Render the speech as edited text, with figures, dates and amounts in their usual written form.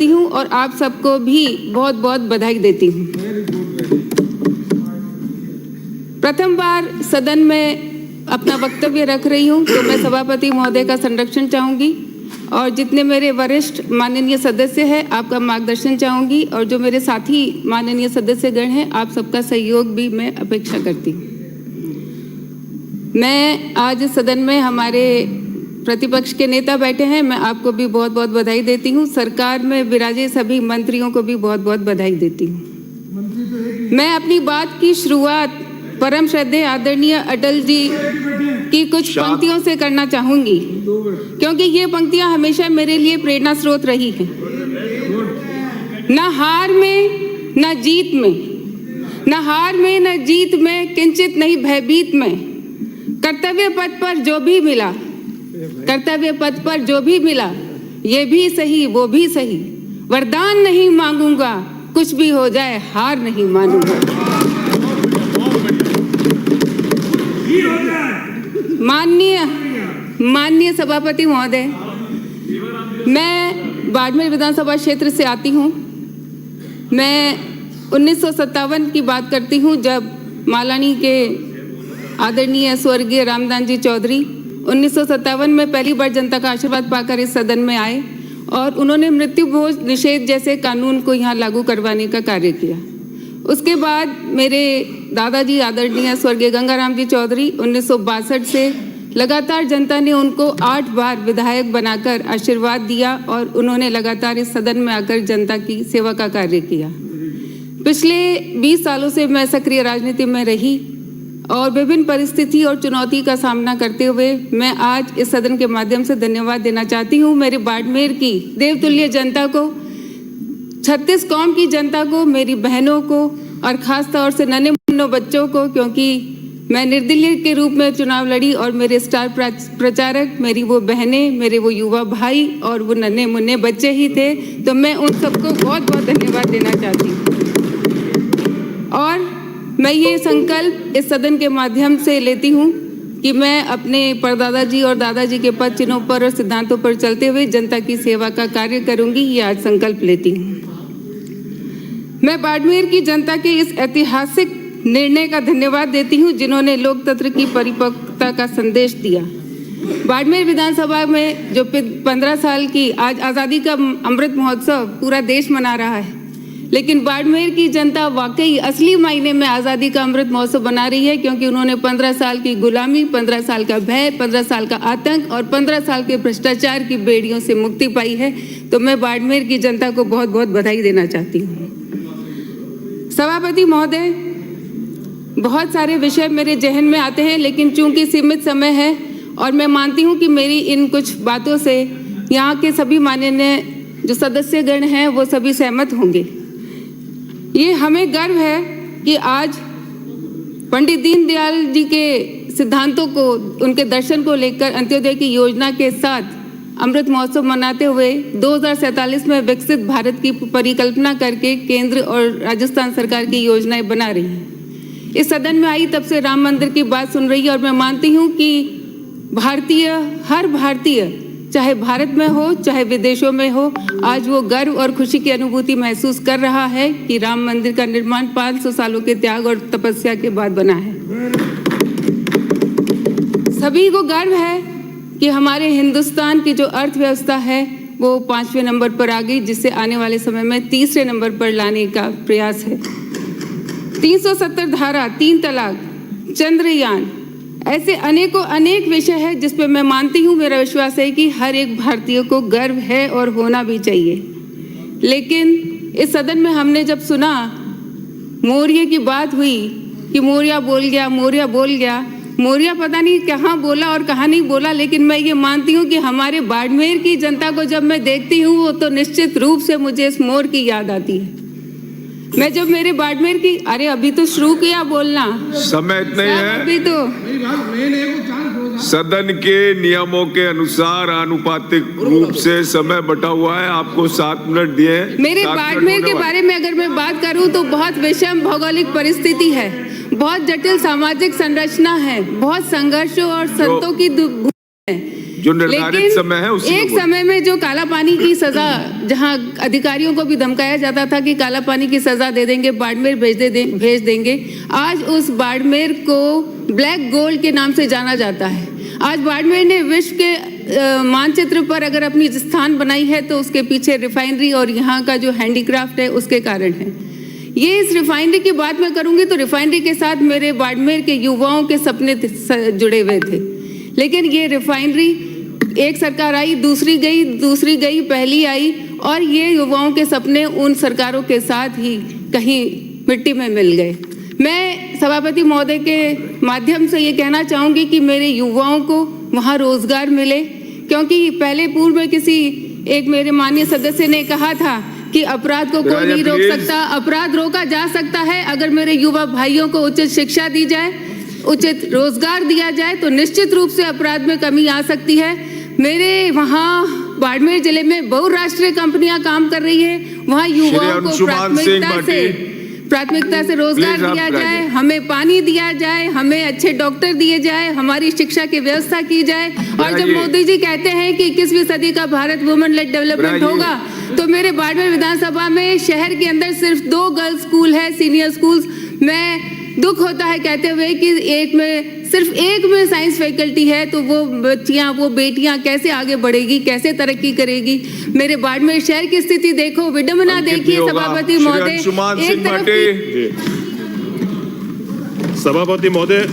हूँ और आप सबको भी बहुत बहुत बधाई देती हूँ। प्रथम बार सदन में अपना वक्तव्य रख रही हूँ तो मैं सभापति महोदय का संरक्षण चाहूँगी और जितने मेरे वरिष्ठ माननीय सदस्य हैं आपका मार्गदर्शन चाहूँगी और जो मेरे साथी माननीय सदस्यगण हैं आप सबका सहयोग भी मैं अपेक्षा करती हूँ। मैं आज सदन में हमारे प्रतिपक्ष के नेता बैठे हैं, मैं आपको भी बहुत बहुत बधाई देती हूँ। सरकार में विराजे सभी मंत्रियों को भी बहुत बहुत बधाई देती हूँ। मैं अपनी बात की शुरुआत परम श्रद्धेय आदरणीय अटल जी की कुछ पंक्तियों से करना चाहूंगी, क्योंकि ये पंक्तियां हमेशा मेरे लिए प्रेरणा स्रोत रही हैं। न हार में न जीत में, न हार में न जीत में, किंचित नहीं भयभीत में, कर्तव्य पथ पर जो भी मिला, कर्तव्य पथ पर जो भी मिला, ये भी सही वो भी सही, वरदान नहीं मांगूंगा, कुछ भी हो जाए हार नहीं मानूंगा। माननीय सभापति महोदय, मैं बाड़मेर विधानसभा क्षेत्र से आती हूँ। मैं 1957 की बात करती हूँ जब मालानी के आदरणीय स्वर्गीय रामदास जी चौधरी 1957 में पहली बार जनता का आशीर्वाद पाकर इस सदन में आए और उन्होंने मृत्यु भोज निषेध जैसे कानून को यहाँ लागू करवाने का कार्य किया। उसके बाद मेरे दादाजी आदरणीय स्वर्गीय गंगाराम जी चौधरी 1962 से लगातार जनता ने उनको 8 बार विधायक बनाकर आशीर्वाद दिया और उन्होंने लगातार इस सदन में आकर जनता की सेवा का कार्य किया। पिछले 20 सालों से मैं सक्रिय राजनीति में रही और विभिन्न परिस्थिति और चुनौती का सामना करते हुए मैं आज इस सदन के माध्यम से धन्यवाद देना चाहती हूँ मेरे बाड़मेर की देवतुल्य जनता को, 36 कौम की जनता को, मेरी बहनों को और ख़ास तौर से नन्हे मुन्ने बच्चों को, क्योंकि मैं निर्दलीय के रूप में चुनाव लड़ी और मेरे स्टार प्रचारक मेरी वो बहनें, मेरे वो युवा भाई और वो नन्हे मुन्ने बच्चे ही थे, तो मैं उन सबको बहुत बहुत धन्यवाद देना चाहती हूँ। और मैं ये संकल्प इस सदन के माध्यम से लेती हूँ कि मैं अपने परदादा जी और दादाजी के पद चिन्हों पर और सिद्धांतों पर चलते हुए जनता की सेवा का कार्य करूँगी, ये आज संकल्प लेती हूँ। मैं बाड़मेर की जनता के इस ऐतिहासिक निर्णय का धन्यवाद देती हूँ जिन्होंने लोकतंत्र की परिपक्वता का संदेश दिया। बाड़मेर विधानसभा में जो 15 साल की आज आज़ादी का अमृत महोत्सव पूरा देश मना रहा है, लेकिन बाड़मेर की जनता वाकई असली मायने में आज़ादी का अमृत महोत्सव बना रही है, क्योंकि उन्होंने 15 साल की गुलामी, 15 साल का भय, 15 साल का आतंक और 15 साल के भ्रष्टाचार की बेड़ियों से मुक्ति पाई है। तो मैं बाड़मेर की जनता को बहुत बहुत बधाई देना चाहती हूँ। सभापति महोदय, बहुत सारे विषय मेरे जहन में आते हैं, लेकिन चूंकि सीमित समय है और मैं मानती हूँ कि मेरी इन कुछ बातों से यहाँ के सभी माननीय जो सदस्यगण हैं वो सभी सहमत होंगे। ये हमें गर्व है कि आज पंडित दीनदयाल जी के सिद्धांतों को, उनके दर्शन को लेकर अंत्योदय की योजना के साथ अमृत महोत्सव मनाते हुए 2047 में विकसित भारत की परिकल्पना करके केंद्र और राजस्थान सरकार की योजनाएं बना रही हैं। इस सदन में आई तब से राम मंदिर की बात सुन रही है और मैं मानती हूँ कि हर भारतीय चाहे भारत में हो चाहे विदेशों में हो, आज वो गर्व और खुशी की अनुभूति महसूस कर रहा है कि राम मंदिर का निर्माण 500 सालों के त्याग और तपस्या के बाद बना है। सभी को गर्व है कि हमारे हिंदुस्तान की जो अर्थव्यवस्था है वो 5वें नंबर पर आ गई, जिससे आने वाले समय में 3रे नंबर पर लाने का प्रयास है। 370 धारा, 3 तलाक, चंद्रयान, ऐसे अनेक विषय है जिस पे मैं मानती हूँ, मेरा विश्वास है कि हर एक भारतीय को गर्व है और होना भी चाहिए। लेकिन इस सदन में हमने जब सुना मौर्य की बात हुई कि मौर्य बोल गया, मौर्य बोल गया, मौर्य पता नहीं कहाँ बोला और कहाँ नहीं बोला, लेकिन मैं ये मानती हूँ कि हमारे बाड़मेर की जनता को जब मैं देखती हूँ वो तो निश्चित रूप से मुझे इस मोर की याद आती है। मैं जब मेरे बाड़मेर की, अरे अभी तो शुरू किया बोलना, समय इतना ही है, अभी तो सदन के नियमों के अनुसार आनुपातिक रूप से समय बटा हुआ है, आपको 7 मिनट दिए। मेरे बाड़मेर के बारे में अगर मैं बात करूं तो बहुत विषम भौगोलिक परिस्थिति है, बहुत जटिल सामाजिक संरचना है, बहुत संघर्षों और संतों की है। जो निर्धारित समय है उसी एक समय में जो काला पानी की सजा, जहां अधिकारियों को भी धमकाया जाता था कि काला पानी की सजा दे देंगे, बाड़मेर भेज देंगे, आज उस बाड़मेर को ब्लैक गोल्ड के नाम से जाना जाता है। आज बाड़मेर ने विश्व के मानचित्र पर अगर अपनी स्थान बनाई है तो उसके पीछे रिफाइनरी और यहाँ का जो हैंडीक्राफ्ट है उसके कारण है। ये इस रिफाइनरी की बात मैं करूंगी तो रिफाइनरी के साथ मेरे बाड़मेर के युवाओं के सपने जुड़े हुए थे, लेकिन ये रिफाइनरी एक सरकार आई, दूसरी गई, पहली आई, और ये युवाओं के सपने उन सरकारों के साथ ही कहीं मिट्टी में मिल गए। मैं सभापति महोदय के माध्यम से ये कहना चाहूँगी कि मेरे युवाओं को वहाँ रोजगार मिले, क्योंकि पहले पूर्व में एक मेरे माननीय सदस्य ने कहा था कि अपराध को कोई नहीं रोक सकता, अपराध रोका जा सकता है अगर मेरे युवा भाइयों को उचित शिक्षा दी जाए, उचित रोजगार दिया जाए तो निश्चित रूप से अपराध में कमी आ सकती है। मेरे वहाँ बाड़मेर जिले में बहुराष्ट्रीय कंपनियां काम कर रही है, वहाँ युवाओं को प्राथमिकता से रोजगार दिया जाए, हमें पानी दिया जाए, हमें अच्छे डॉक्टर दिए जाए, हमारी शिक्षा की व्यवस्था की जाए। और जब मोदी जी कहते हैं कि 21वीं सदी का भारत वुमेन लेड डेवलपमेंट होगा, तो मेरे बाड़मेर विधानसभा में शहर के अंदर सिर्फ 2 गर्ल्स स्कूल है, सीनियर स्कूल्स। मैं दुख होता है कहते हुए कि सिर्फ एक में साइंस फैकल्टी है, तो वो बच्चियां, वो बेटियां कैसे आगे बढ़ेगी, कैसे तरक्की करेगी। मेरे बाड़मेर शहर की स्थिति देखो, विडंबना देखिए सभापति महोदय। सभापति महोदय